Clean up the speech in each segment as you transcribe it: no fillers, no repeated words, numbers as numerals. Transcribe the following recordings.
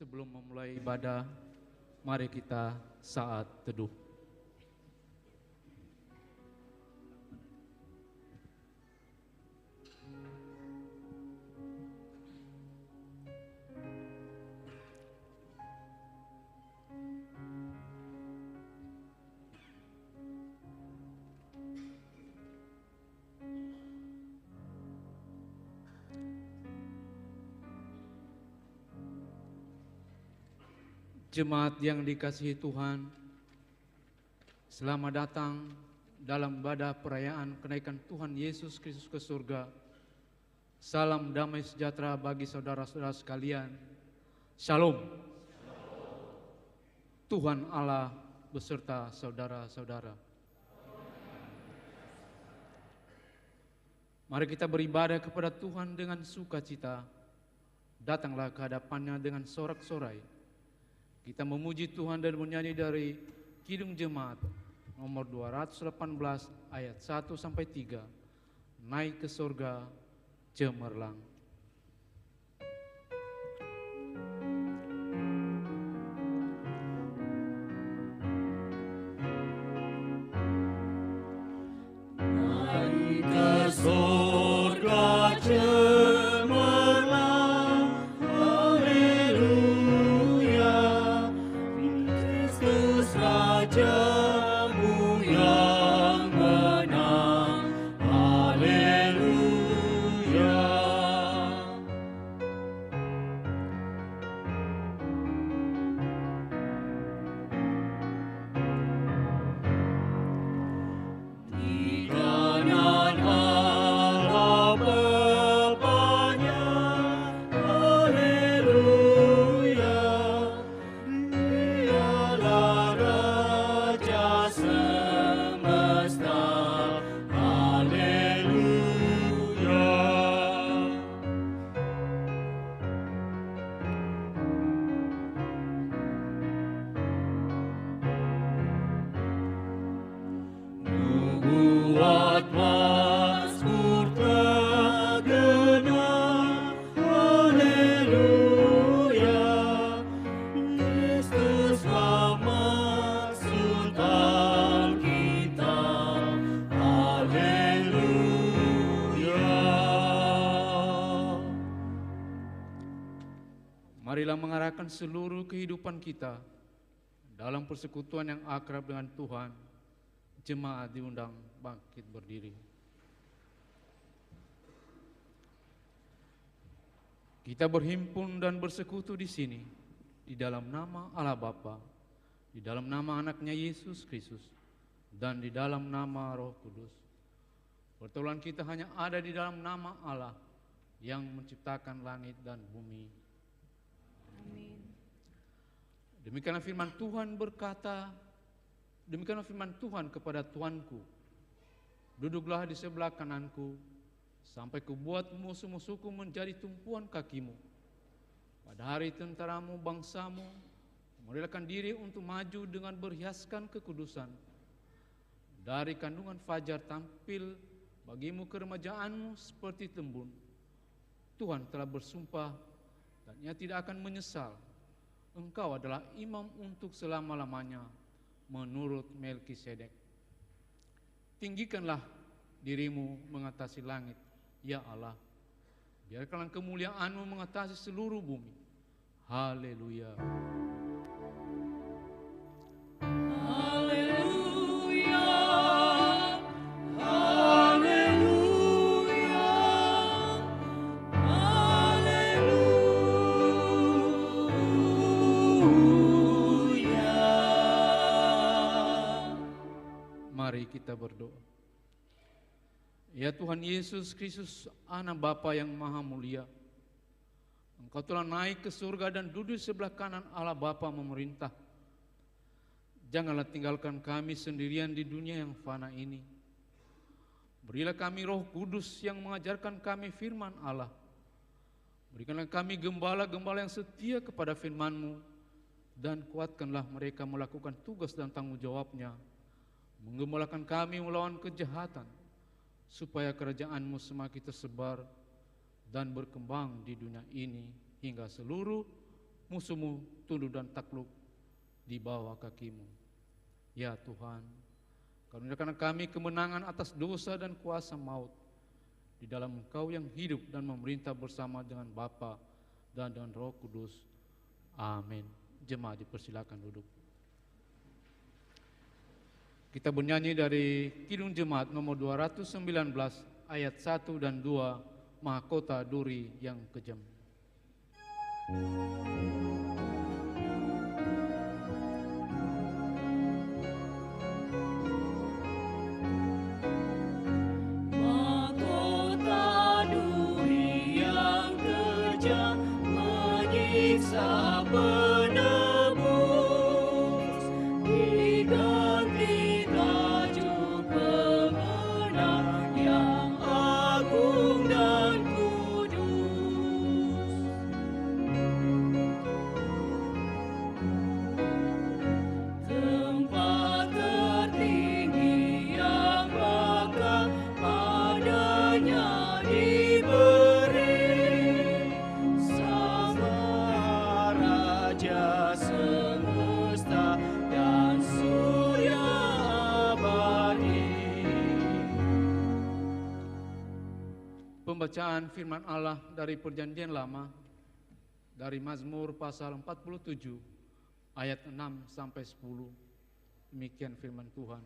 Sebelum memulai ibadah, mari kita saat teduh. Jemaat yang dikasihi Tuhan, selamat datang dalam ibadah perayaan kenaikan Tuhan Yesus Kristus ke surga. Salam damai sejahtera bagi saudara-saudara sekalian Shalom. Tuhan Allah beserta saudara-saudara. Mari kita beribadah kepada Tuhan dengan sukacita. Datanglah ke hadapannya dengan sorak-sorai. Kita memuji Tuhan dan menyanyi dari Kidung Jemaat nomor 218 ayat 1 sampai 3. Naik ke surga cemerlang. Naik ke surga cemerlang, haleluya, Kristus Rajamu yang menang, haleluya. Di kanan Allah Bapanya, haleluya, Dialah Raja semesta, haleluya. Nubuat Mazmur tergenang, haleluya, Kristus Selamat Sultan kita, haleluya. Marilah mengarahkan seluruh kehidupan kita dalam persekutuan yang akrab dengan Tuhan. Jemaat diundang bangkit berdiri. Kita berhimpun dan bersekutu di sini di dalam nama Allah Bapa, di dalam nama anaknya Yesus Kristus, dan di dalam nama Roh Kudus. Pertolongan kita hanya ada di dalam nama Allah yang menciptakan langit dan bumi. Amin. Demikianlah firman Tuhan berkata, demikianlah firman Tuhan kepada Tuanku, duduklah di sebelah kananku, sampai kubuat musuh-musuhku menjadi tumpuan kakimu. Pada hari tentaramu bangsamu, merelakan diri untuk maju dengan berhiaskan kekudusan. Dari kandungan fajar tampil bagimu keremajaanmu seperti tembun. Tuhan telah bersumpah dan Ia tidak akan menyesal. Engkau adalah imam untuk selama-lamanya, menurut Melkisedek. Tinggikanlah dirimu mengatasi langit, ya Allah. Biarkanlah kemuliaan-Mu mengatasi seluruh bumi. Haleluya. Haleluya, haleluya, haleluya. Mari kita berdoa. Ya Tuhan Yesus Kristus, Anak Bapa yang Maha Mulia, Engkau telah naik ke surga dan duduk di sebelah kanan Allah Bapa memerintah. Janganlah tinggalkan kami sendirian di dunia yang fana ini. Berilah kami Roh Kudus yang mengajarkan kami firman Allah. Berikanlah kami gembala-gembala yang setia kepada firman-Mu, dan kuatkanlah mereka melakukan tugas dan tanggung jawabnya, menggembalakan kami melawan kejahatan, supaya kerajaan-Mu semakin tersebar dan berkembang di dunia ini, hingga seluruh musuh-Mu tunduk dan takluk di bawah kaki-Mu. Ya Tuhan, karuniakan kami kemenangan atas dosa dan kuasa maut di dalam Engkau yang hidup dan memerintah bersama dengan Bapa dan dengan Roh Kudus. Amin. Jemaat dipersilakan duduk. Kita bernyanyi dari Kidung Jemaat nomor 219 ayat 1 dan 2, Mahkota Duri yang Kejam. Mahkota duri yang kejam menyiksa Pembacaan firman Allah dari Perjanjian Lama dari Mazmur pasal 47 ayat 6 sampai 10. Demikian firman Tuhan.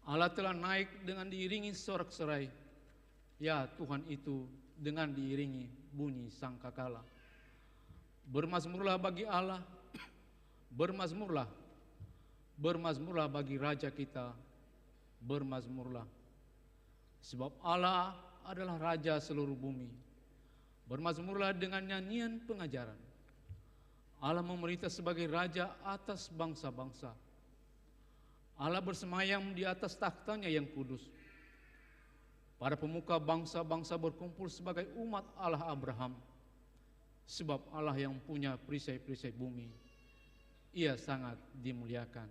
Allah telah naik dengan diiringi sorak-serai. Ya, Tuhan itu dengan diiringi bunyi sangkakala. Bermazmurlah bagi Allah, bermazmurlah. Bermazmurlah bagi Raja kita, bermazmurlah. Sebab Allah adalah Raja seluruh bumi. Bermazmurlah dengan nyanyian pengajaran. Allah memerintah sebagai Raja atas bangsa-bangsa. Allah bersemayam di atas takhtanya yang kudus. Para pemuka bangsa-bangsa berkumpul sebagai umat Allah Abraham. Sebab Allah yang punya perisai-perisai bumi, Ia sangat dimuliakan.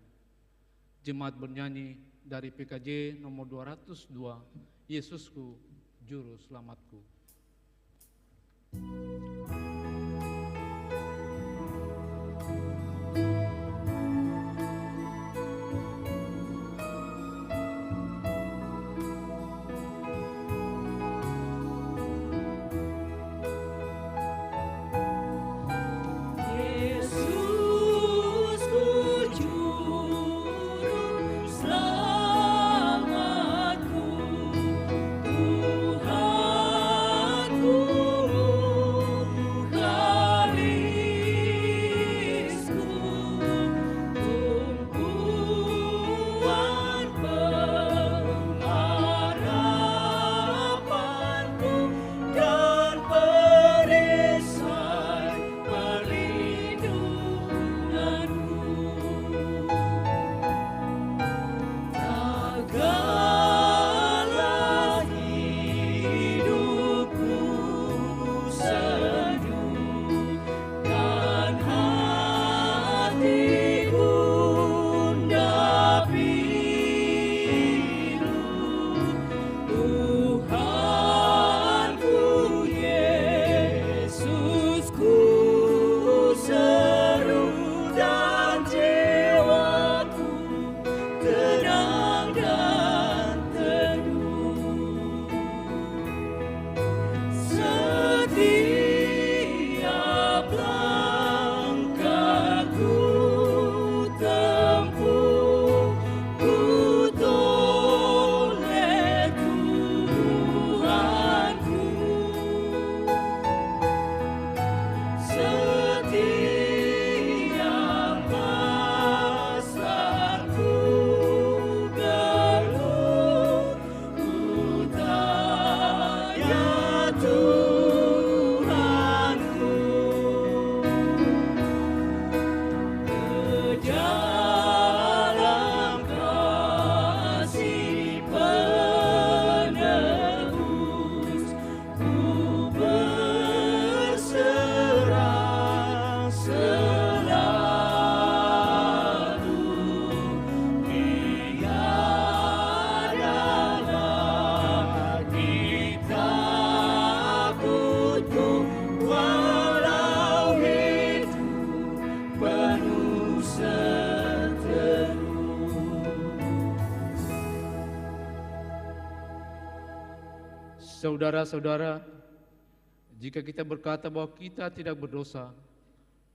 Jemaat bernyanyi dari PKJ nomor 202, Yesusku, Juru Selamatku. Saudara-saudara, jika kita berkata bahwa kita tidak berdosa,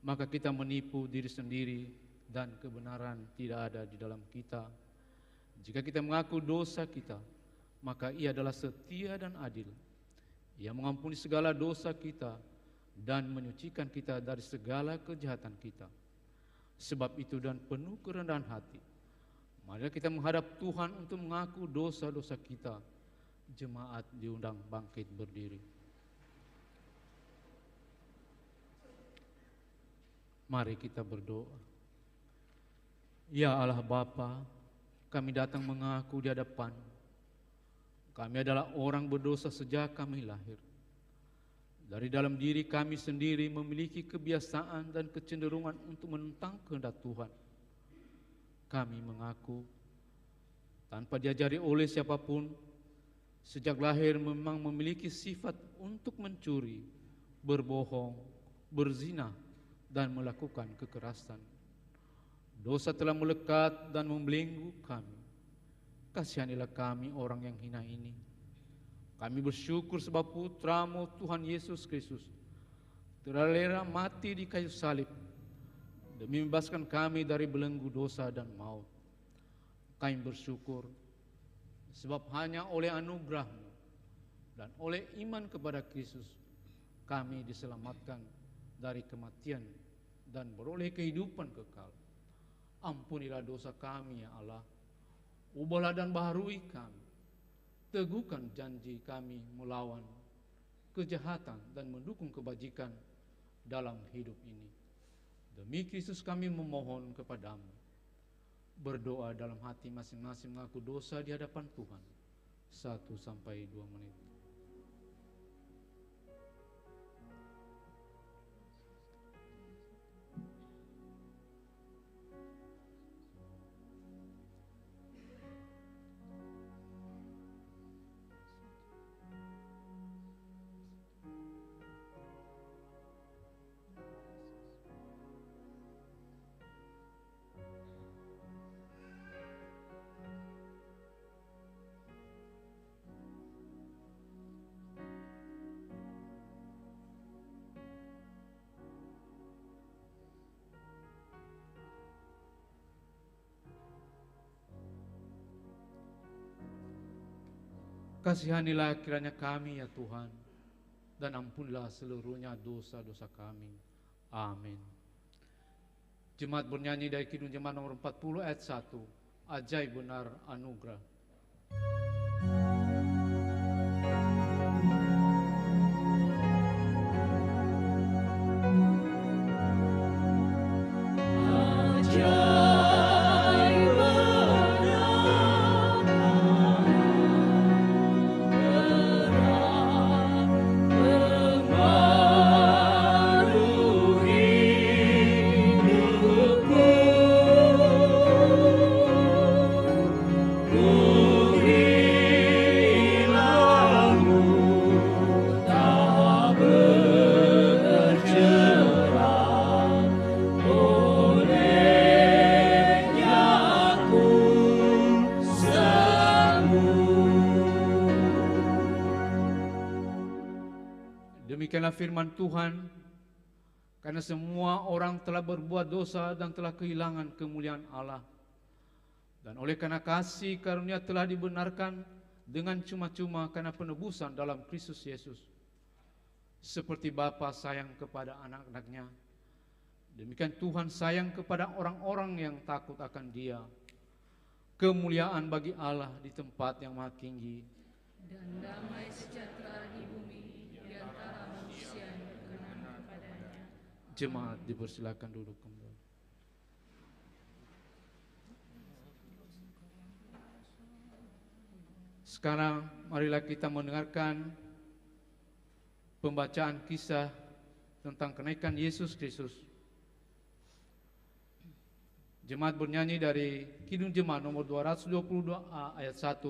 maka kita menipu diri sendiri dan kebenaran tidak ada di dalam kita. Jika kita mengaku dosa kita, maka Ia adalah setia dan adil. Ia mengampuni segala dosa kita dan menyucikan kita dari segala kejahatan kita. Sebab itu dan penuh kerendahan hati, mari kita menghadap Tuhan untuk mengaku dosa-dosa kita. Jemaat diundang bangkit berdiri. Mari kita berdoa. Ya Allah Bapa, kami datang mengaku di hadapan. Kami adalah orang berdosa sejak kami lahir. Dari dalam diri kami sendiri memiliki kebiasaan dan kecenderungan untuk menentang kehendak Tuhan. Kami mengaku tanpa diajari oleh siapapun, sejak lahir memang memiliki sifat untuk mencuri, berbohong, berzina, dan melakukan kekerasan. Dosa telah melekat dan membelenggu kami. Kasihanilah kami orang yang hina ini. Kami bersyukur sebab Putramu Tuhan Yesus Kristus telah rela mati di kayu salib demi membebaskan kami dari belenggu dosa dan maut. Kami bersyukur sebab hanya oleh anugerah-Mu dan oleh iman kepada Kristus kami diselamatkan dari kematian dan beroleh kehidupan kekal. Ampunilah dosa kami ya Allah, ubahlah dan baharui kami, teguhkan janji kami melawan kejahatan dan mendukung kebajikan dalam hidup ini. Demi Kristus kami memohon kepadamu. Berdoa dalam hati masing-masing mengaku dosa di hadapan Tuhan. 1 sampai 2 menit. Kasihanilah kiranya kami ya Tuhan, dan ampunilah seluruhnya dosa-dosa kami. Amin. Jemaat bernyanyi dari Kidung Jemaat nomor 40 ayat 1, Ajaib Benar Anugerah. Demikianlah firman Tuhan, karena semua orang telah berbuat dosa dan telah kehilangan kemuliaan Allah. Dan oleh karena kasih karunia telah dibenarkan dengan cuma-cuma karena penebusan dalam Kristus Yesus. Seperti Bapa sayang kepada anak-anaknya, demikian Tuhan sayang kepada orang-orang yang takut akan Dia. Kemuliaan bagi Allah di tempat yang maha tinggi, Dan damai sejahtera di bumi di antara manusia yang berkenan kepadanya. Jemaat dipersilakan duduk kembali. Sekarang marilah kita mendengarkan pembacaan kisah tentang kenaikan Yesus Kristus. Jemaat bernyanyi dari Kidung Jemaat nomor 222A ayat 1,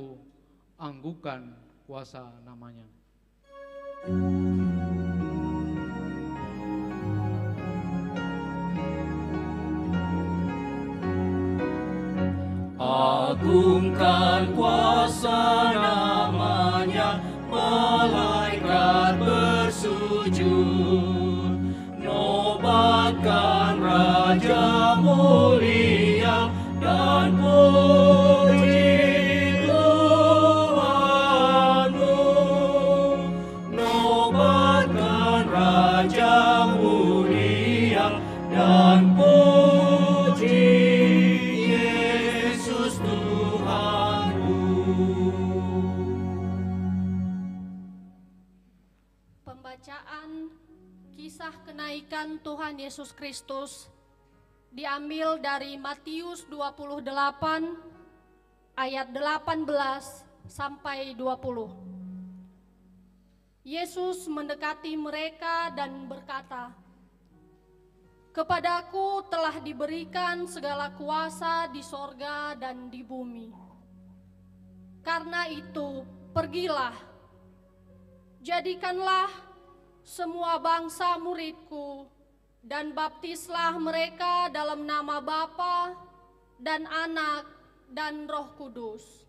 Anggukan kuasa namanya. Agungkan kuasa namanya, malaikat bersujud, nobatkan Raja mulia dan puji Tuhanmu. Nobatkan Raja mulia dan puji Yesus Tuhanmu. Pembacaan kisah kenaikan Tuhan Yesus Kristus diambil dari Matius 28 ayat 18 sampai 20. Yesus mendekati mereka dan berkata, "Kepadaku telah diberikan segala kuasa di sorga dan di bumi. Karena itu, pergilah, jadikanlah semua bangsa muridku, dan baptislah mereka dalam nama Bapa dan Anak dan Roh Kudus.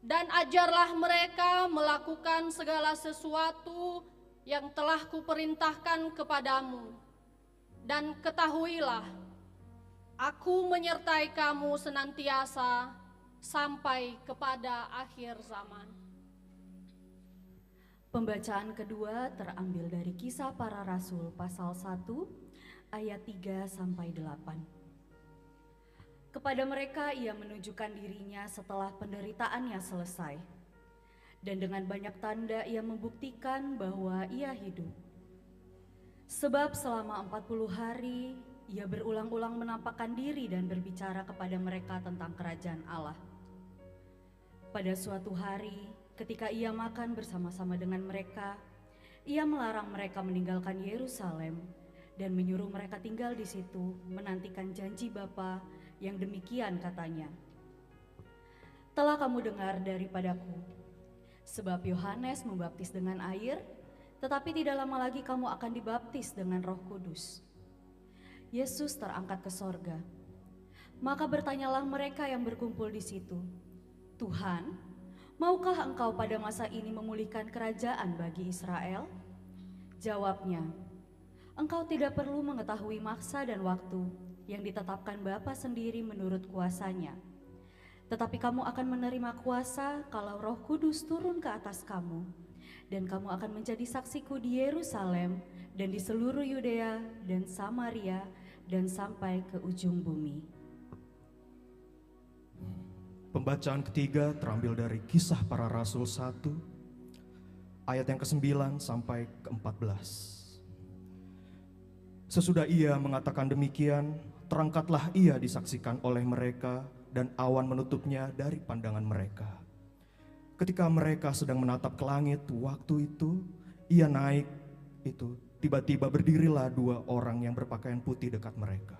Dan ajarlah mereka melakukan segala sesuatu yang telah kuperintahkan kepadamu. Dan ketahuilah, aku menyertai kamu senantiasa sampai kepada akhir zaman. Pembacaan kedua terambil dari Kisah Para Rasul pasal 1 ayat 3 sampai 8. Kepada mereka ia menunjukkan dirinya setelah penderitaannya selesai. Dan dengan banyak tanda ia membuktikan bahwa ia hidup. Sebab selama 40 hari ia berulang-ulang menampakkan diri dan berbicara kepada mereka tentang kerajaan Allah. Pada suatu hari ketika ia makan bersama-sama dengan mereka, ia melarang mereka meninggalkan Yerusalem dan menyuruh mereka tinggal di situ menantikan janji Bapa yang demikian katanya. Telah kamu dengar daripadaku, sebab Yohanes membaptis dengan air, tetapi tidak lama lagi kamu akan dibaptis dengan Roh Kudus. Yesus terangkat ke sorga. Maka bertanyalah mereka yang berkumpul di situ, Tuhan, maukah engkau pada masa ini memulihkan kerajaan bagi Israel? Jawabnya, engkau tidak perlu mengetahui masa dan waktu yang ditetapkan Bapa sendiri menurut kuasanya. Tetapi kamu akan menerima kuasa kalau Roh Kudus turun ke atas kamu, dan kamu akan menjadi saksiku di Yerusalem dan di seluruh Yudea dan Samaria dan sampai ke ujung bumi. Pembacaan ketiga terambil dari Kisah Para Rasul 1 ayat yang ke-9 sampai ke-14. Sesudah ia mengatakan demikian, terangkatlah ia disaksikan oleh mereka dan awan menutupnya dari pandangan mereka. Ketika mereka sedang menatap ke langit, waktu itu ia naik tiba-tiba berdirilah 2 orang yang berpakaian putih dekat mereka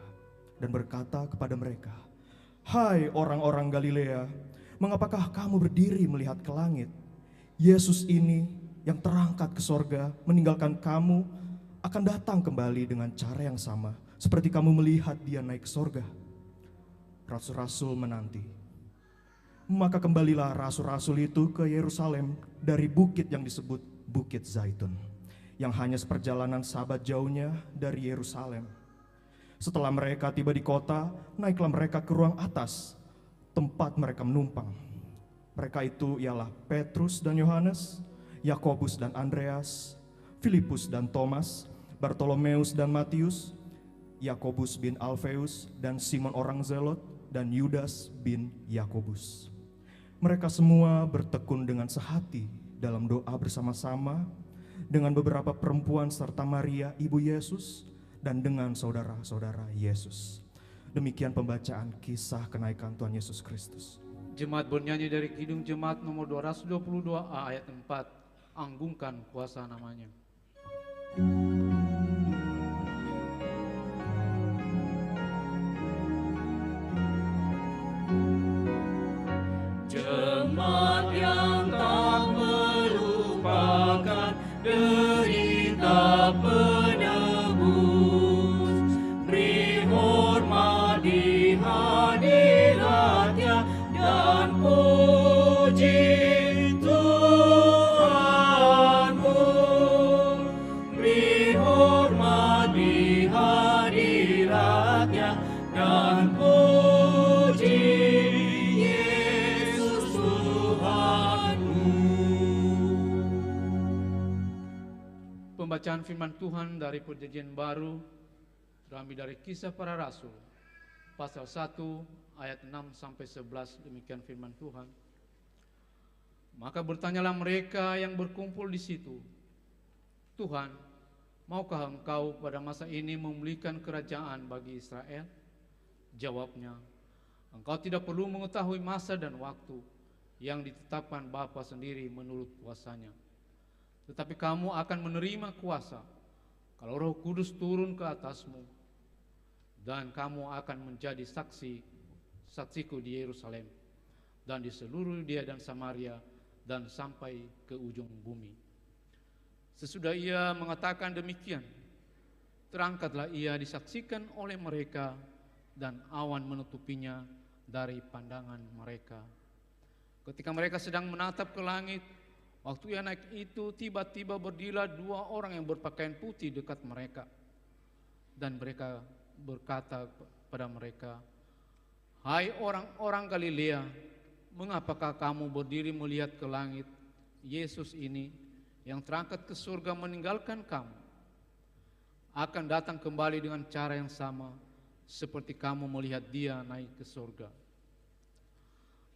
dan berkata kepada mereka, "Hai orang-orang Galilea, mengapakah kamu berdiri melihat ke langit? Yesus ini yang terangkat ke sorga meninggalkan kamu akan datang kembali dengan cara yang sama seperti kamu melihat dia naik ke sorga." Rasul-rasul menanti. Maka kembalilah rasul-rasul itu ke Yerusalem dari bukit yang disebut Bukit Zaitun, yang hanya seperjalanan sabat jauhnya dari Yerusalem. Setelah mereka tiba di kota, naiklah mereka ke ruang atas, tempat mereka menumpang. Mereka itu ialah Petrus dan Yohanes, Yakobus dan Andreas, Filipus dan Thomas, Bartolomeus dan Matius, Yakobus bin Alfeus dan Simon orang Zelot, dan Yudas bin Yakobus. Mereka semua bertekun dengan sehati dalam doa bersama-sama dengan beberapa perempuan serta Maria ibu Yesus dan dengan saudara-saudara Yesus. Demikian pembacaan kisah kenaikan Tuhan Yesus Kristus. Jemaat bernyanyi dari Kidung Jemaat nomor 222A ayat 4, anggungkan kuasa namanya. Jemaat yang tak melupakan derita penebus, beri hormat di hadiratnya dan puji Tuhanmu. Beri hormat di hadiratnya dan puji Pembacaan firman Tuhan dari Perjanjian Baru terambil dari Kisah Para Rasul pasal 1 ayat 6 sampai 11. Demikian firman Tuhan. Maka bertanyalah mereka yang berkumpul di situ, Tuhan, maukah engkau pada masa ini memulihkan kerajaan bagi Israel? Jawabnya, engkau tidak perlu mengetahui masa dan waktu yang ditetapkan Bapa sendiri menurut kuasanya. Tetapi kamu akan menerima kuasa kalau Roh Kudus turun ke atasmu, dan kamu akan menjadi saksiku di Yerusalem dan di seluruh Yudea dan Samaria dan sampai ke ujung bumi. Sesudah ia mengatakan demikian, terangkatlah ia disaksikan oleh mereka dan awan menutupinya dari pandangan mereka. Ketika mereka sedang menatap ke langit, waktu ia naik itu tiba-tiba berdirilah 2 orang yang berpakaian putih dekat mereka. Dan mereka berkata pada mereka, "Hai orang-orang Galilea, mengapakah kamu berdiri melihat ke langit? Yesus ini yang terangkat ke surga meninggalkan kamu, akan datang kembali dengan cara yang sama seperti kamu melihat dia naik ke surga.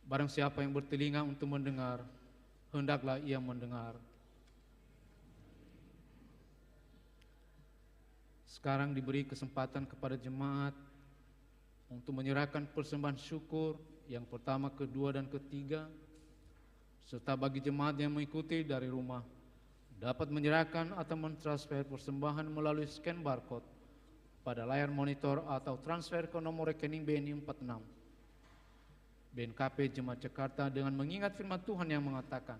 Barang siapa yang bertelinga untuk mendengar, hendaklah ia mendengar." Sekarang diberi kesempatan kepada jemaat untuk menyerahkan persembahan syukur yang pertama, kedua, dan ketiga, serta bagi jemaat yang mengikuti dari rumah dapat menyerahkan atau mentransfer persembahan melalui scan barcode pada layar monitor atau transfer ke nomor rekening BNI 46 BNKP Jemaat Jakarta dengan mengingat firman Tuhan yang mengatakan,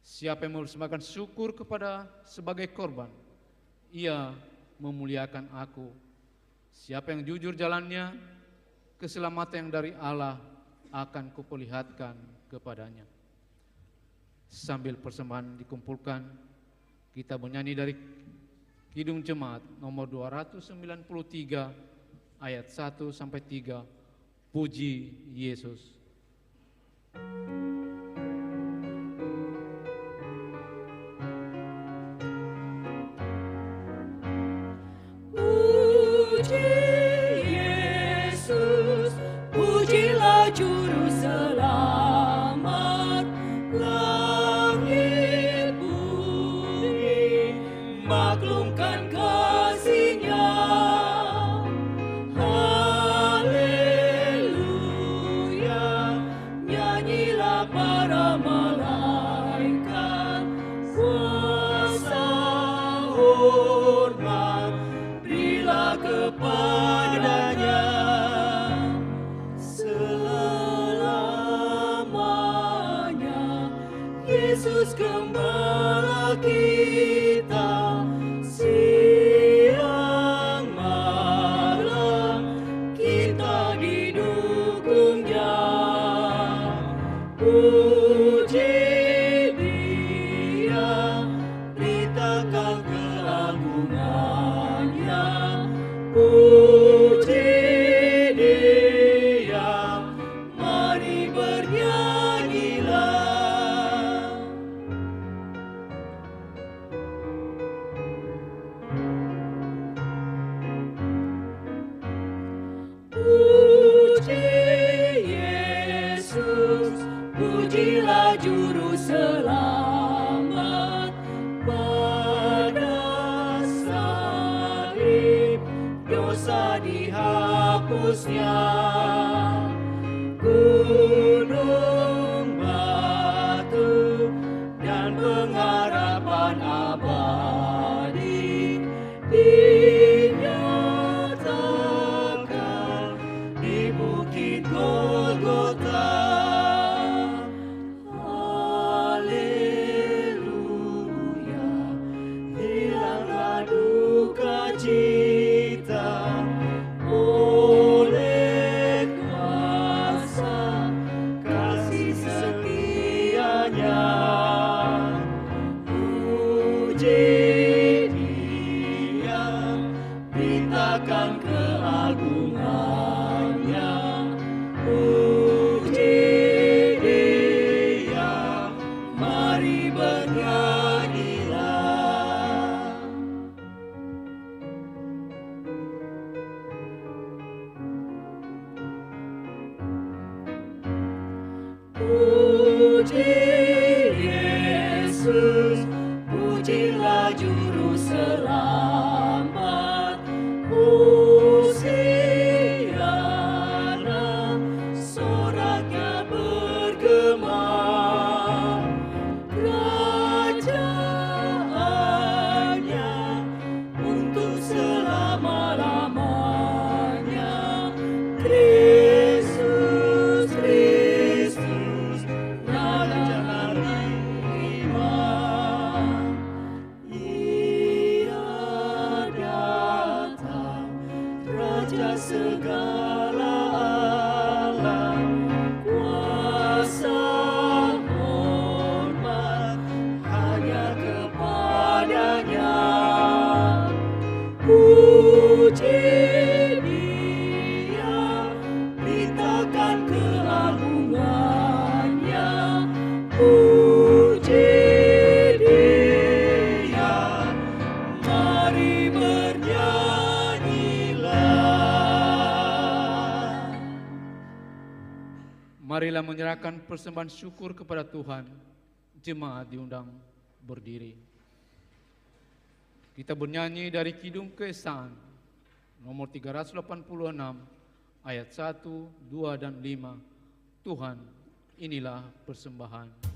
"Siapa yang mempersembahkan syukur kepada sebagai korban, ia memuliakan aku. Siapa yang jujur jalannya, keselamatan yang dari Allah akan kuperlihatkan kepadanya." Sambil persembahan dikumpulkan, kita bernyanyi dari Kidung Jemaat nomor 293 ayat 1 sampai 3, Puji Yesus. Puji Yesus, pujilah Juru Selamat, langit bumi maklumkan kasih-Nya. Haleluya, nyanyilah para malaikat, kuasa hormat berilah kepadanya selamanya. Yesus Gembala kita, siang malam kita didukung-Nya. Puji Dia, beritakan keagungan-Nya. Puji Dia, mari bernyanyilah. Puji Yesus, pujilah Juru Selamat, pada salib dosa dihapusnya. Gunung batu dan pengharapan abadi dinyatakan di bukit Golgota. Haleluya, hilanglah duka cita oleh kuasa kasih setia-Nya. Puji Dia, beritakan keagungan-Nya. Puji Dia, mari bernyanyilah. Puji Yesus, pujilah Juru Selamat. Hosiana, soraknya bergema. Kerajaannya untuk selama-lamanya. Kristus, Kristus, Raja iman. Ia Marilah menyerahkan persembahan syukur kepada Tuhan. Jemaat diundang berdiri. Kita bernyanyi dari Kidung Keesaan nomor 386 ayat 1, 2, dan 5. Tuhan, inilah persembahan.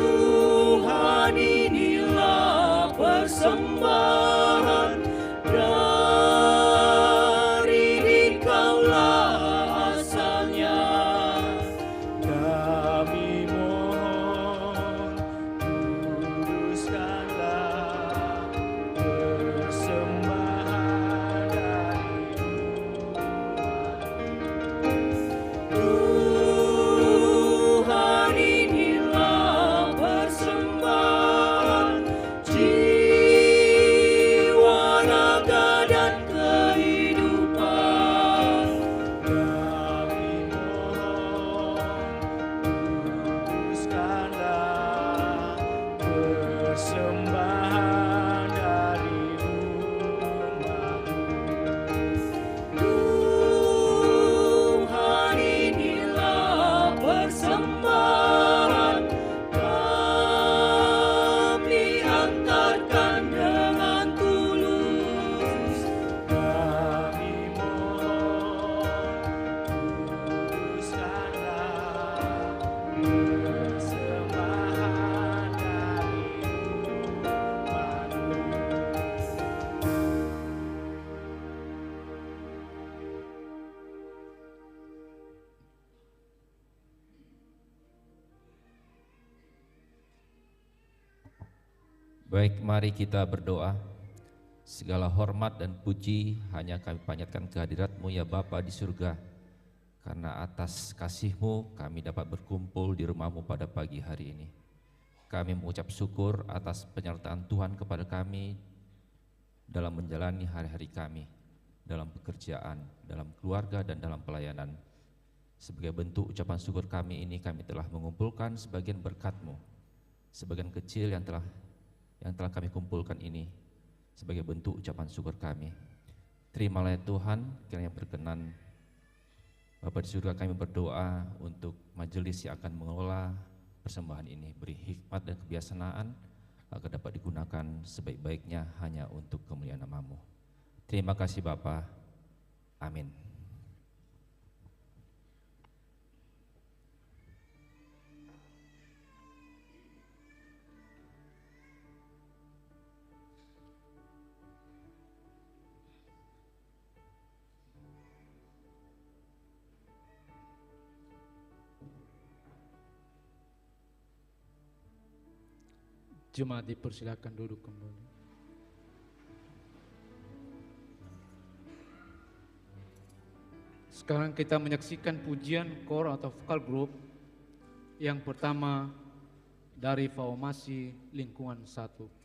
Tuhan, inilah persembahan dari Dikaulah asalnya. Kami mohon, kuduskanlah persembahan dari Tuhan, inilah persembahan jiwa, raga, dan kehidupan. Kami mohon, kuduskanlah persembahan dari umat-Mu. Tuhan, inilah persembahan kami antarkan dengan tulus. Kami mohon, kuduskanlah persembahan dari umat-Mu. Baik, mari kita berdoa. Segala hormat dan puji hanya kami panjatkan kehadirat-Mu ya Bapa di surga. Karena atas kasih-Mu kami dapat berkumpul di rumah-Mu pada pagi hari ini. Kami mengucap syukur atas penyertaan Tuhan kepada kami dalam menjalani hari-hari kami, dalam pekerjaan, dalam keluarga, dan dalam pelayanan. Sebagai bentuk ucapan syukur kami ini, kami telah mengumpulkan sebagian berkat-Mu, sebagian kecil yang telah kami kumpulkan ini sebagai bentuk ucapan syukur kami. Terimalah ya Tuhan, kiranya berkenan Bapa di surga, kami berdoa untuk majelis yang akan mengelola persembahan ini. Beri hikmat dan kebiasaan agar dapat digunakan sebaik-baiknya hanya untuk kemuliaan nama-Mu. Terima kasih Bapa. Amin. Jemaat dipersilakan duduk kembali. Sekarang kita menyaksikan pujian kor atau vokal group yang pertama dari Formasi Lingkungan 1.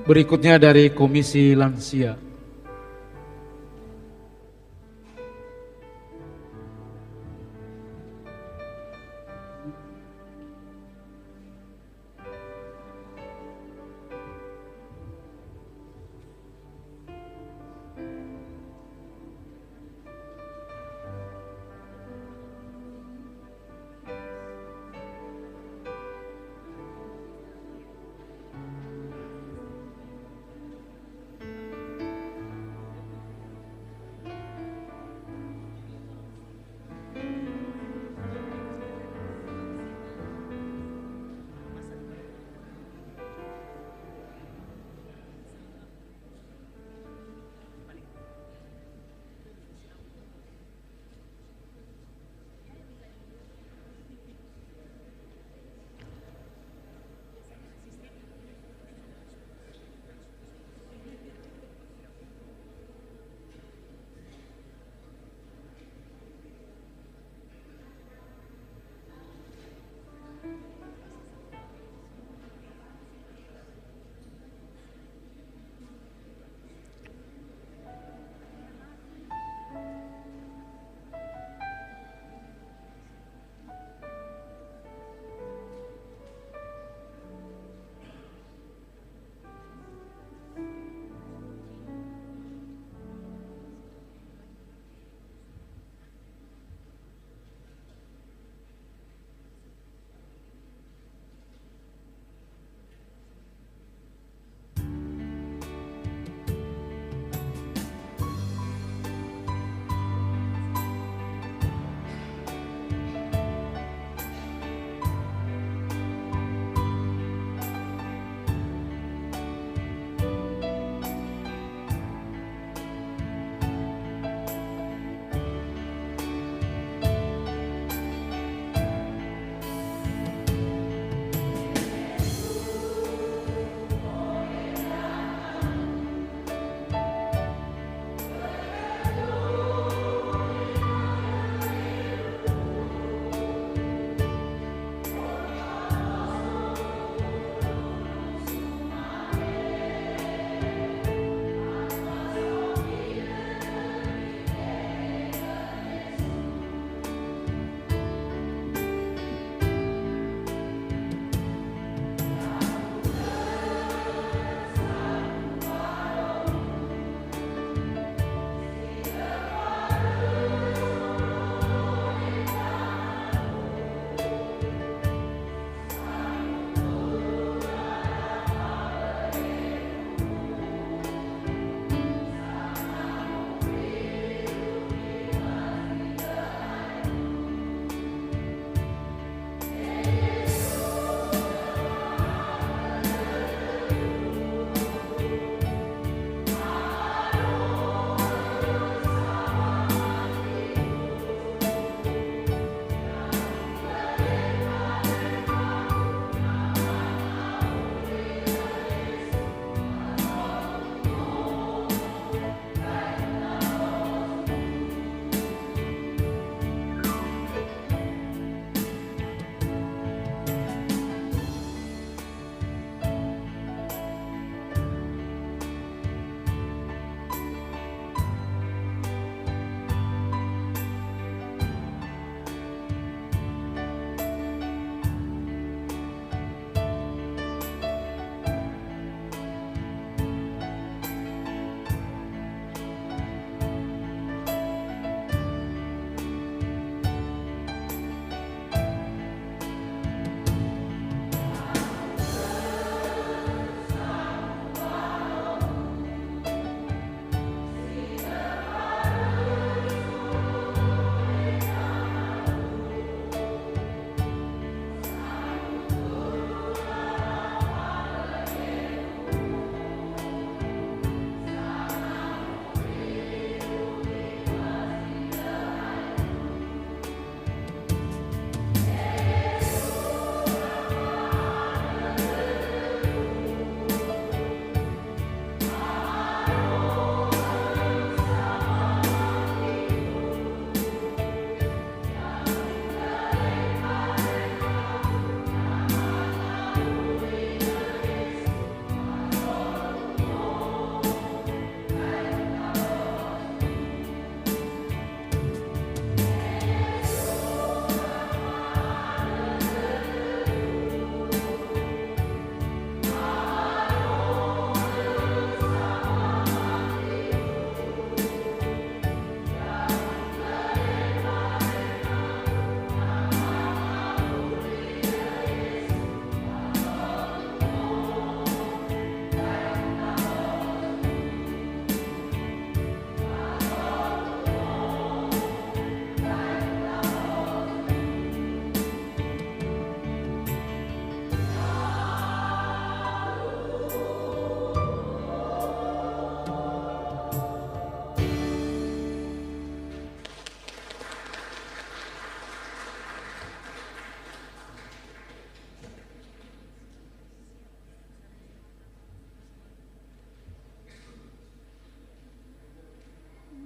Berikutnya dari Komisi Lansia.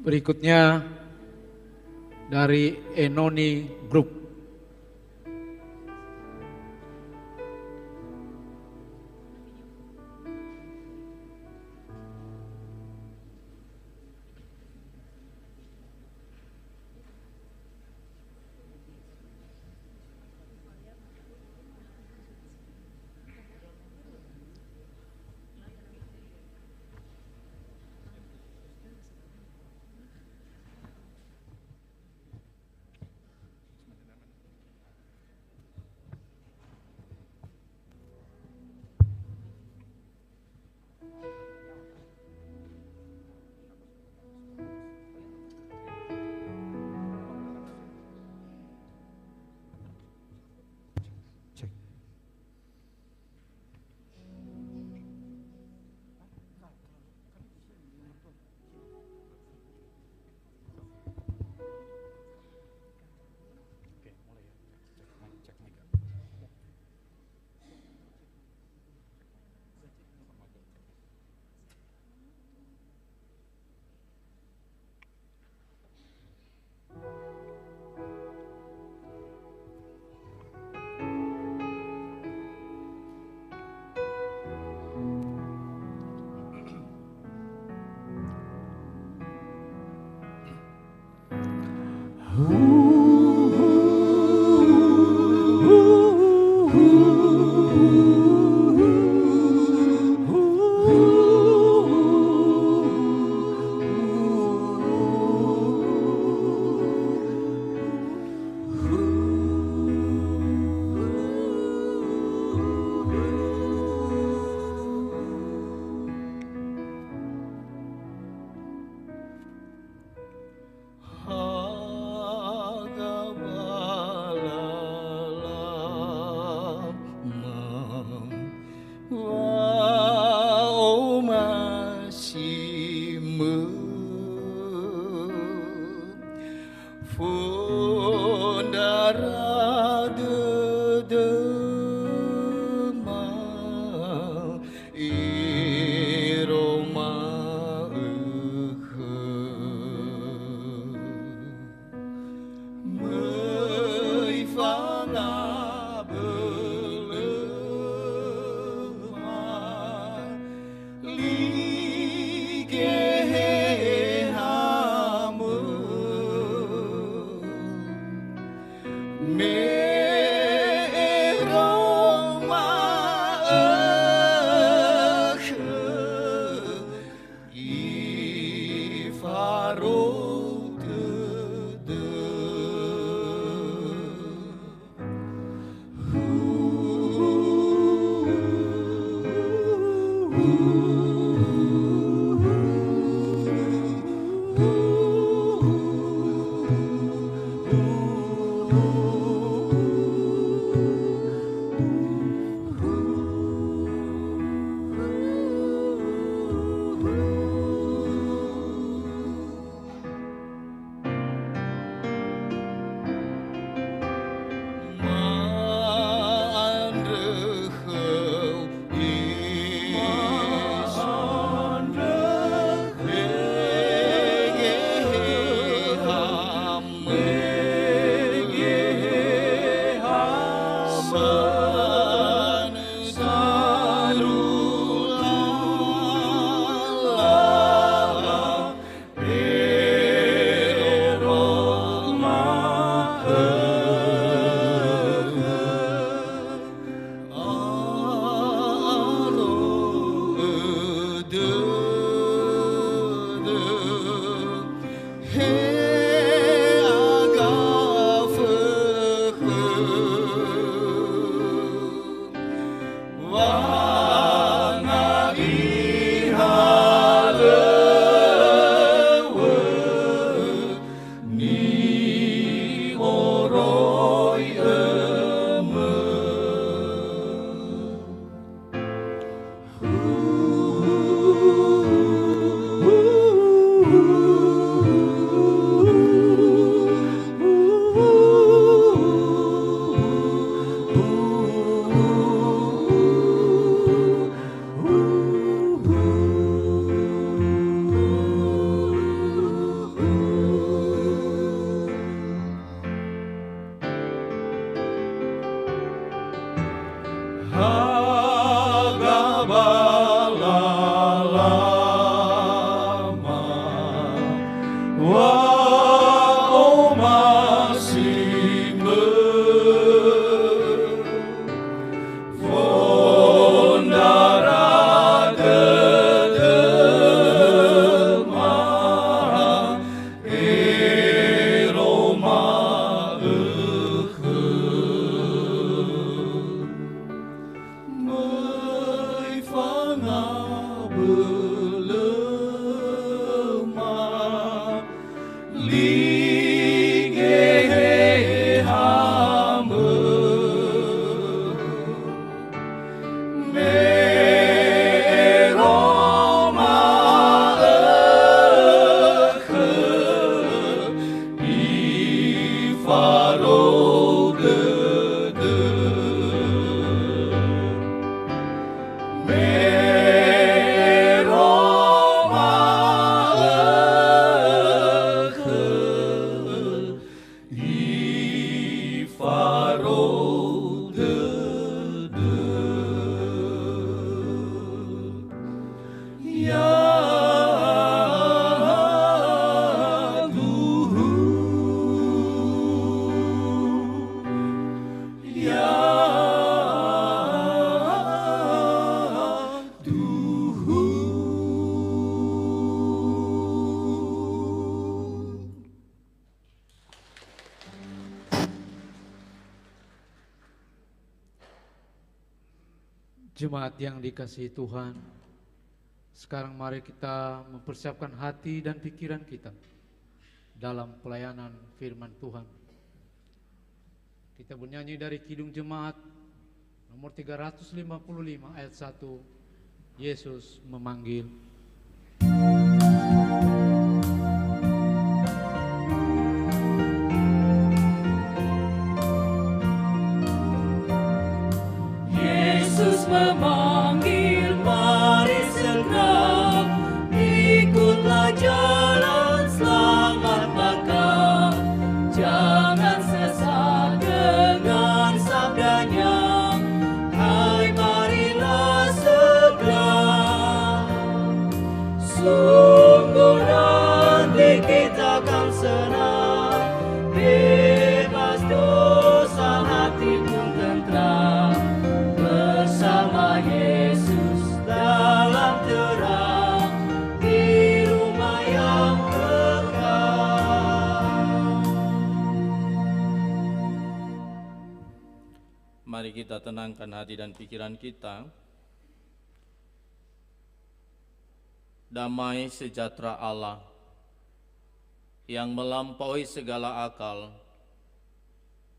Berikutnya dari Enoni Group. Wah, masih berfondara gedemah Roma Mai fanga belemah Lige hame Me Roma I faro gede Me Roma I faro gede Ya Tuhan Ya Tuhan Jemaat yang dikasihi Tuhan, sekarang mari kita mempersiapkan hati dan pikiran kita dalam pelayanan firman Tuhan. Kita bernyanyi dari Kidung Jemaat nomor 355 ayat 1, Yesus memanggil. Yesus memanggil, mari segera ikutlah jalan selamat maka jangan sesat dengan sabdanya. Hai marilah segera, sungguh nanti kita akan senang, bebas dosa hati pun tentram. Bersama Yesus dalam terang di rumah yang kekal. Mari kita tenangkan hati dan pikiran kita. Damai sejahtera Allah yang melampaui segala akal,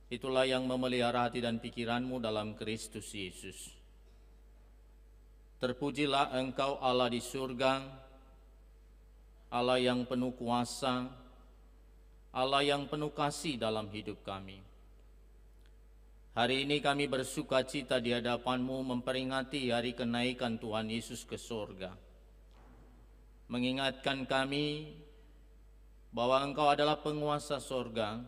itulah yang memelihara hati dan pikiranmu dalam Kristus Yesus. Terpujilah Engkau Allah di surga, Allah yang penuh kuasa, Allah yang penuh kasih dalam hidup kami. Hari ini kami bersuka cita di hadapan-Mu memperingati hari kenaikan Tuhan Yesus ke surga. Mengingatkan kami bahwa Engkau adalah penguasa surga,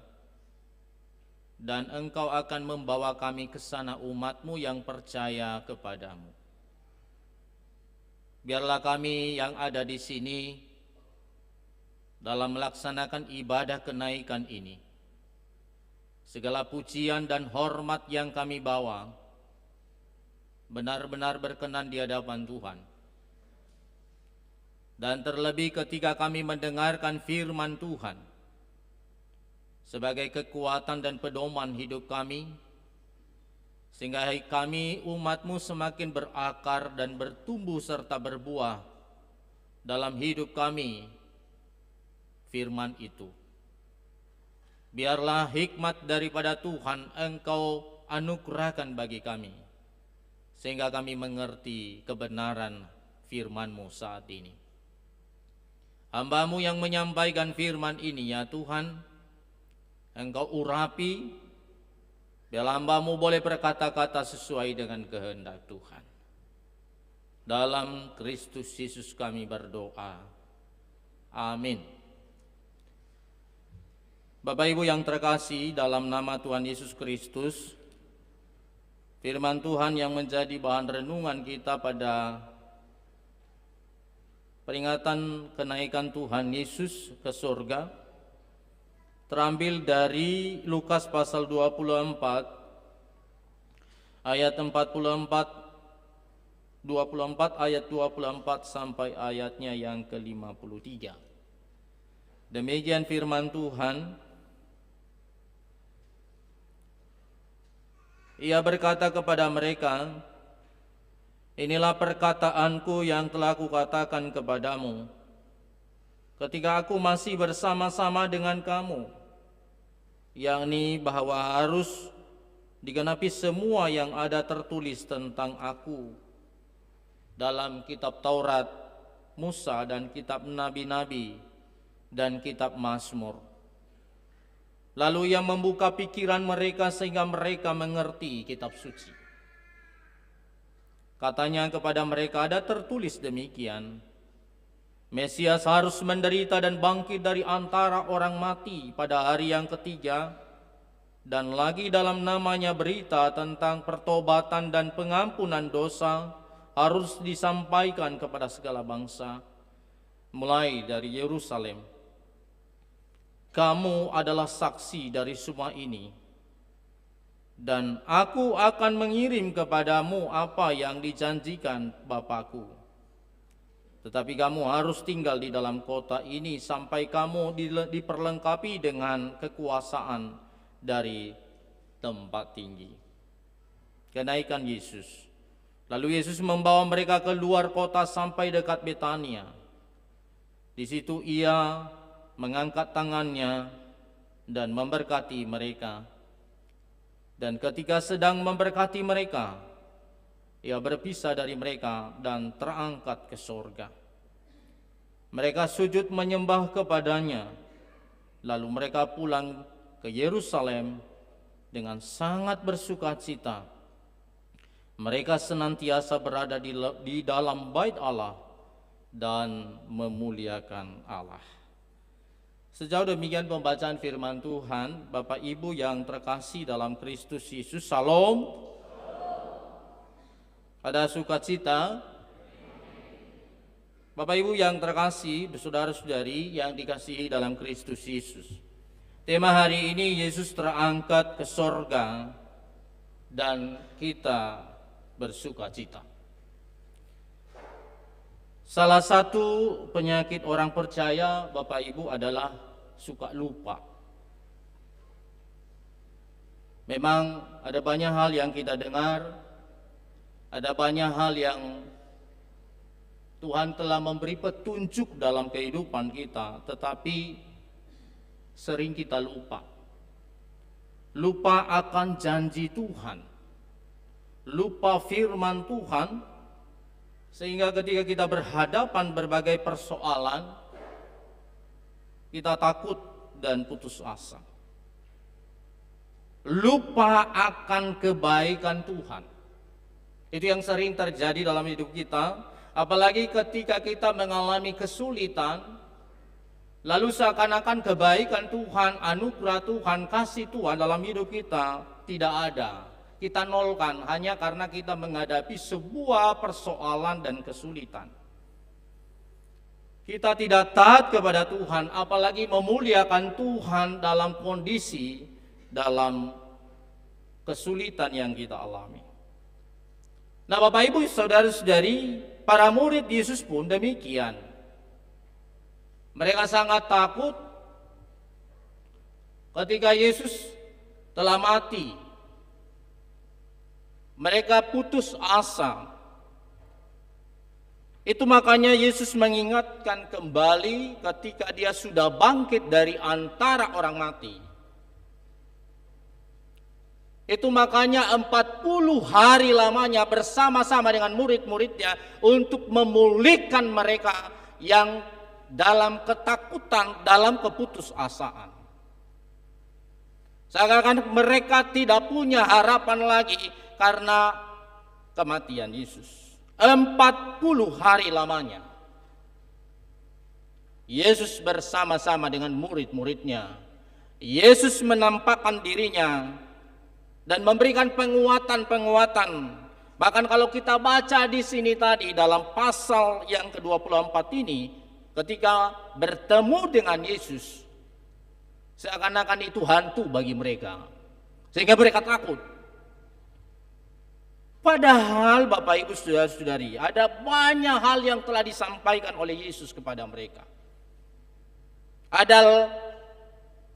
dan Engkau akan membawa kami ke sana umat-Mu yang percaya kepadamu. Biarlah kami yang ada di sini dalam melaksanakan ibadah kenaikan ini, segala pujian dan hormat yang kami bawa benar-benar berkenan di hadapan Tuhan. Dan terlebih ketika kami mendengarkan firman Tuhan sebagai kekuatan dan pedoman hidup kami, sehingga kami umat-Mu semakin berakar dan bertumbuh serta berbuah dalam hidup kami firman itu. Biarlah hikmat daripada Tuhan Engkau anugerahkan bagi kami, sehingga kami mengerti kebenaran firman-Mu saat ini. Hamba-Mu yang menyampaikan firman ini, ya Tuhan, Engkau urapi, biar hamba-Mu boleh berkata-kata sesuai dengan kehendak Tuhan. Dalam Kristus Yesus kami berdoa. Amin. Bapak Ibu yang terkasih, dalam nama Tuhan Yesus Kristus, firman Tuhan yang menjadi bahan renungan kita pada peringatan kenaikan Tuhan Yesus ke surga terambil dari Lukas pasal 24 ayat 24 ayat 24 sampai ayatnya yang ke-53. Demikian firman Tuhan. Ia berkata kepada mereka, inilah perkataanku yang telah kukatakan kepadamu ketika aku masih bersama-sama dengan kamu, yakni bahwa harus digenapi semua yang ada tertulis tentang aku dalam kitab Taurat, Musa, dan kitab nabi-nabi, dan kitab Mazmur. Lalu ia membuka pikiran mereka sehingga mereka mengerti kitab suci. Katanya kepada mereka, ada tertulis demikian, Mesias harus menderita dan bangkit dari antara orang mati pada hari yang ketiga, dan lagi dalam namanya berita tentang pertobatan dan pengampunan dosa harus disampaikan kepada segala bangsa, mulai dari Yerusalem. Kamu adalah saksi dari semua ini, dan aku akan mengirim kepadamu apa yang dijanjikan Bapakku. Tetapi kamu harus tinggal di dalam kota ini sampai kamu diperlengkapi dengan kekuasaan dari tempat tinggi. Kenaikan Yesus. Lalu Yesus membawa mereka keluar kota sampai dekat Betania. Di situ ia mengangkat tangannya dan memberkati mereka. Dan ketika sedang memberkati mereka, ia berpisah dari mereka dan terangkat ke surga. Mereka sujud menyembah kepadanya. Lalu mereka pulang ke Yerusalem dengan sangat bersukacita. Mereka senantiasa berada di dalam bait Allah dan memuliakan Allah. Sejauh demikian pembacaan firman Tuhan. Bapak Ibu yang terkasih dalam Kristus Yesus, Salam. Ada sukacita. Bapak Ibu yang terkasih, saudara-saudari yang dikasihi dalam Kristus Yesus. Tema hari ini, Yesus terangkat ke sorga dan kita bersukacita. Salah satu penyakit orang percaya, Bapak Ibu, adalah suka lupa. Memang ada banyak hal yang kita dengar, ada banyak hal yang Tuhan telah memberi petunjuk dalam kehidupan kita, tetapi sering kita lupa. Lupa akan janji Tuhan, lupa firman Tuhan, sehingga ketika kita berhadapan berbagai persoalan, kita takut dan putus asa. Lupa akan kebaikan Tuhan. Itu yang sering terjadi dalam hidup kita, apalagi ketika kita mengalami kesulitan, lalu seakan-akan kebaikan Tuhan, anugerah Tuhan, kasih Tuhan dalam hidup kita tidak ada. Kita nolkan hanya karena kita menghadapi sebuah persoalan dan kesulitan. Kita tidak taat kepada Tuhan, apalagi memuliakan Tuhan dalam kondisi, dalam kesulitan yang kita alami. Nah, Bapak Ibu, saudara-saudari, para murid Yesus pun demikian. Mereka sangat takut ketika Yesus telah mati. Mereka putus asa. Itu makanya Yesus mengingatkan kembali ketika dia sudah bangkit dari antara orang mati. Itu makanya 40 hari lamanya bersama-sama dengan murid-muridnya untuk memulihkan mereka yang dalam ketakutan, dalam keputusasaan. Seakan-akan mereka tidak punya harapan lagi karena kematian Yesus. 40 hari lamanya Yesus bersama-sama dengan murid-muridnya. Yesus menampakkan dirinya dan memberikan penguatan-penguatan Bahkan kalau kita baca di sini tadi dalam pasal yang ke-24 ini, ketika bertemu dengan Yesus, seakan-akan itu hantu bagi mereka, sehingga mereka takut. Padahal Bapak Ibu Saudara-saudari, ada banyak hal yang telah disampaikan oleh Yesus kepada mereka. Ada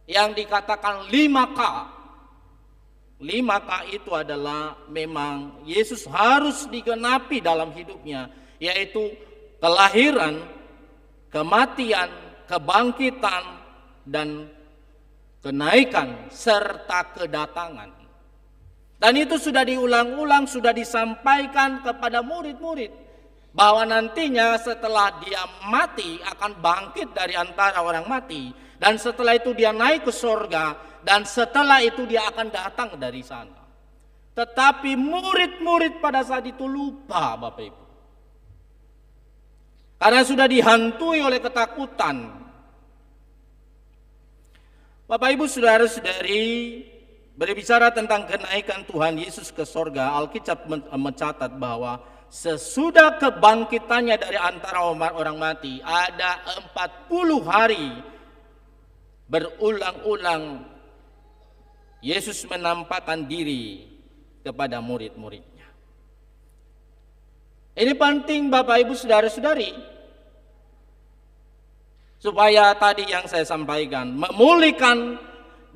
yang dikatakan 5K. 5K itu adalah memang Yesus harus digenapi dalam hidupnya, yaitu kelahiran, kematian, kebangkitan, dan kenaikan serta kedatangan. Dan itu sudah diulang-ulang, sudah disampaikan kepada murid-murid, bahwa nantinya setelah dia mati akan bangkit dari antara orang mati, dan setelah itu dia naik ke surga, dan setelah itu dia akan datang dari sana. Tetapi murid-murid pada saat itu lupa, Bapak Ibu, karena sudah dihantui oleh ketakutan. Bapak Ibu Saudara-saudari, berbicara tentang kenaikan Tuhan Yesus ke sorga, Alkitab mencatat bahwa sesudah kebangkitannya dari antara orang mati, ada 40 hari berulang-ulang Yesus menampakkan diri kepada murid-muridnya. Ini penting Bapak Ibu Saudara-saudari, supaya tadi yang saya sampaikan, memulihkan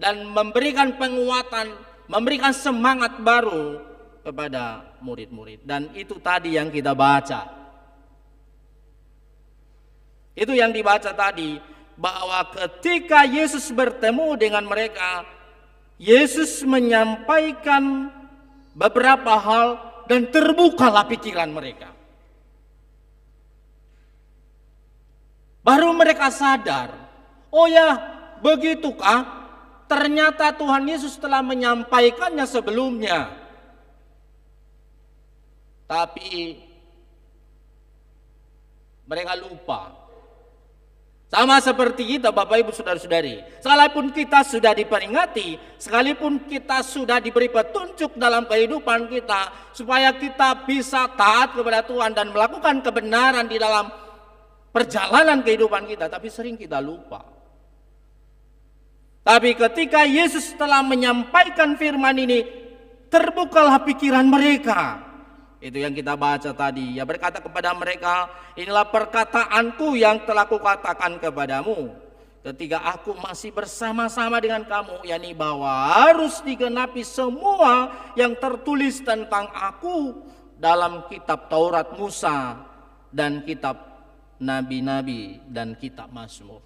dan memberikan penguatan, memberikan semangat baru kepada murid-murid. Dan itu tadi yang kita baca. Itu yang dibaca tadi, bahwa ketika Yesus bertemu dengan mereka, Yesus menyampaikan beberapa hal dan terbukalah pikiran mereka. Baru mereka sadar, oh ya, begitukah? Ternyata Tuhan Yesus telah menyampaikannya sebelumnya. Tapi mereka lupa. Sama seperti kita Bapak Ibu Saudara-saudari. Sekalipun kita sudah diperingati, sekalipun kita sudah diberi petunjuk dalam kehidupan kita, supaya kita bisa taat kepada Tuhan dan melakukan kebenaran di dalam perjalanan kehidupan kita, tapi sering kita lupa. Tapi ketika Yesus telah menyampaikan firman ini, terbukalah pikiran mereka. Itu yang kita baca tadi. Ya, berkata kepada mereka, inilah perkataanku yang telah kukatakan kepadamu ketika aku masih bersama-sama dengan kamu, yakni bahwa harus digenapi semua yang tertulis tentang aku dalam kitab Taurat Musa dan kitab nabi-nabi dan kitab Mazmur.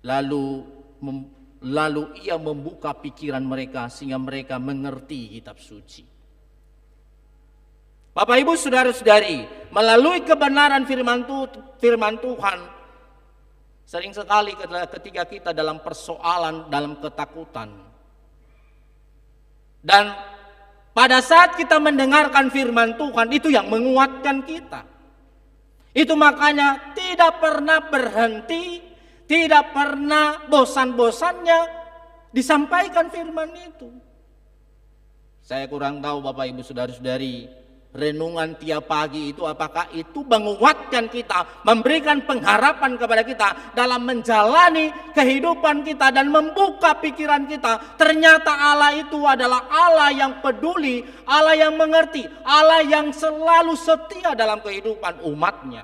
Lalu ia membuka pikiran mereka sehingga mereka mengerti kitab suci. Bapak Ibu Saudara-saudari, melalui kebenaran firman Tuhan, sering sekali ketika kita dalam persoalan, dalam ketakutan, dan pada saat kita mendengarkan firman Tuhan, itu yang menguatkan kita. Itu makanya tidak pernah berhenti, tidak pernah bosan-bosannya disampaikan firman itu. Saya kurang tahu Bapak Ibu Saudara-saudari, renungan tiap pagi itu apakah itu menguatkan kita, memberikan pengharapan kepada kita dalam menjalani kehidupan kita dan membuka pikiran kita. Ternyata Allah itu adalah Allah yang peduli, Allah yang mengerti, Allah yang selalu setia dalam kehidupan umatnya.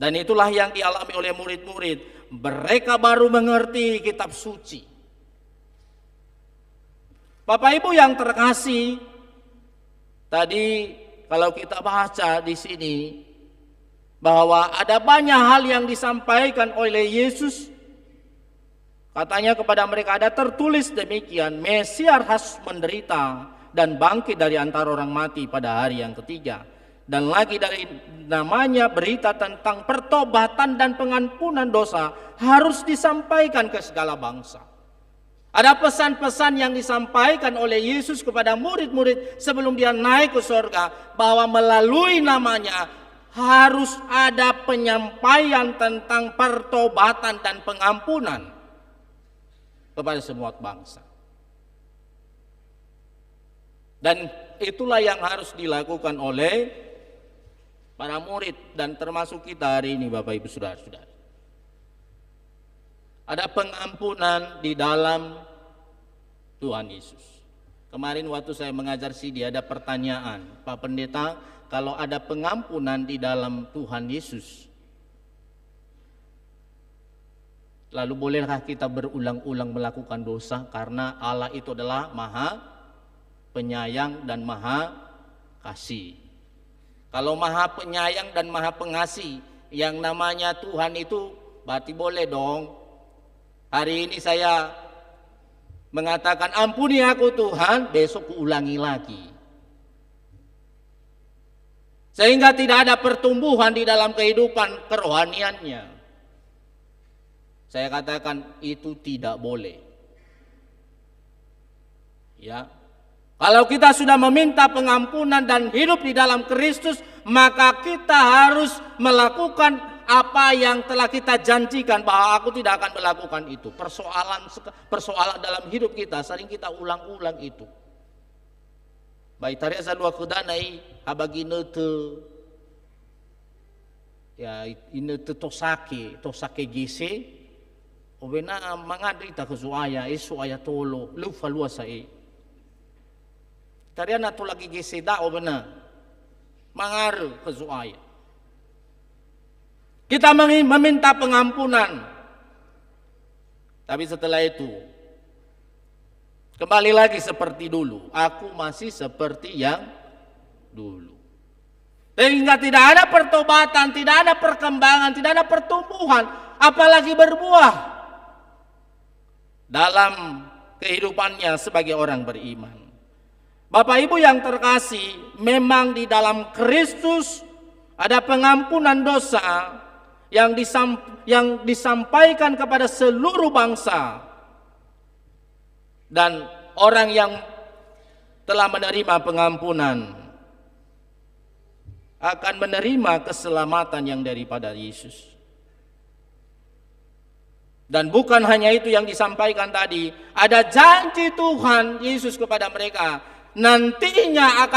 Dan itulah yang dialami oleh murid-murid. Mereka baru mengerti kitab suci. Bapak Ibu yang terkasih, tadi kalau kita baca di sini bahwa ada banyak hal yang disampaikan oleh Yesus. Katanya kepada mereka, ada tertulis demikian, Mesias harus menderita dan bangkit dari antara orang mati pada hari yang ketiga. Dan lagi dari namanya berita tentang pertobatan dan pengampunan dosa harus disampaikan ke segala bangsa. Ada pesan-pesan yang disampaikan oleh Yesus kepada murid-murid sebelum dia naik ke surga, bahwa melalui namanya harus ada penyampaian tentang pertobatan dan pengampunan kepada semua bangsa. Dan itulah yang harus dilakukan oleh para murid dan termasuk kita hari ini, Bapak Ibu Saudara-saudara. Ada pengampunan di dalam Tuhan Yesus. Kemarin waktu saya mengajar CD ada pertanyaan, Pak Pendeta, kalau ada pengampunan di dalam Tuhan Yesus, lalu bolehkah kita berulang-ulang melakukan dosa karena Allah itu adalah Maha Penyayang dan Maha Kasih. Kalau Maha Penyayang dan Maha Pengasih, yang namanya Tuhan itu berarti boleh dong. Hari ini saya mengatakan ampuni aku Tuhan, besok kuulangi lagi. Sehingga tidak ada pertumbuhan di dalam kehidupan kerohaniannya. Saya katakan itu tidak boleh. Ya. Kalau kita sudah meminta pengampunan dan hidup di dalam Kristus, maka kita harus melakukan apa yang telah kita janjikan bahwa aku tidak akan melakukan itu. Persoalan dalam hidup kita sering kita ulang-ulang itu. Baik tadi asal dua kudanai habagi nete ya inete tosake gise obena mangadri ta kesuaya aya tolo lufa luasa tadi anak tu lagi gise da obena mangar kesuaya. Kita meminta pengampunan. Tapi setelah itu kembali lagi seperti dulu. Aku masih seperti yang dulu. Sehingga tidak ada pertobatan, tidak ada perkembangan, tidak ada pertumbuhan, apalagi berbuah dalam kehidupannya sebagai orang beriman. Bapak Ibu yang terkasih, memang di dalam Kristus ada pengampunan dosa yang disampaikan kepada seluruh bangsa. Dan orang yang telah menerima pengampunan akan menerima keselamatan yang daripada Yesus. Dan bukan hanya itu yang disampaikan tadi, ada janji Tuhan Yesus kepada mereka, nantinya akan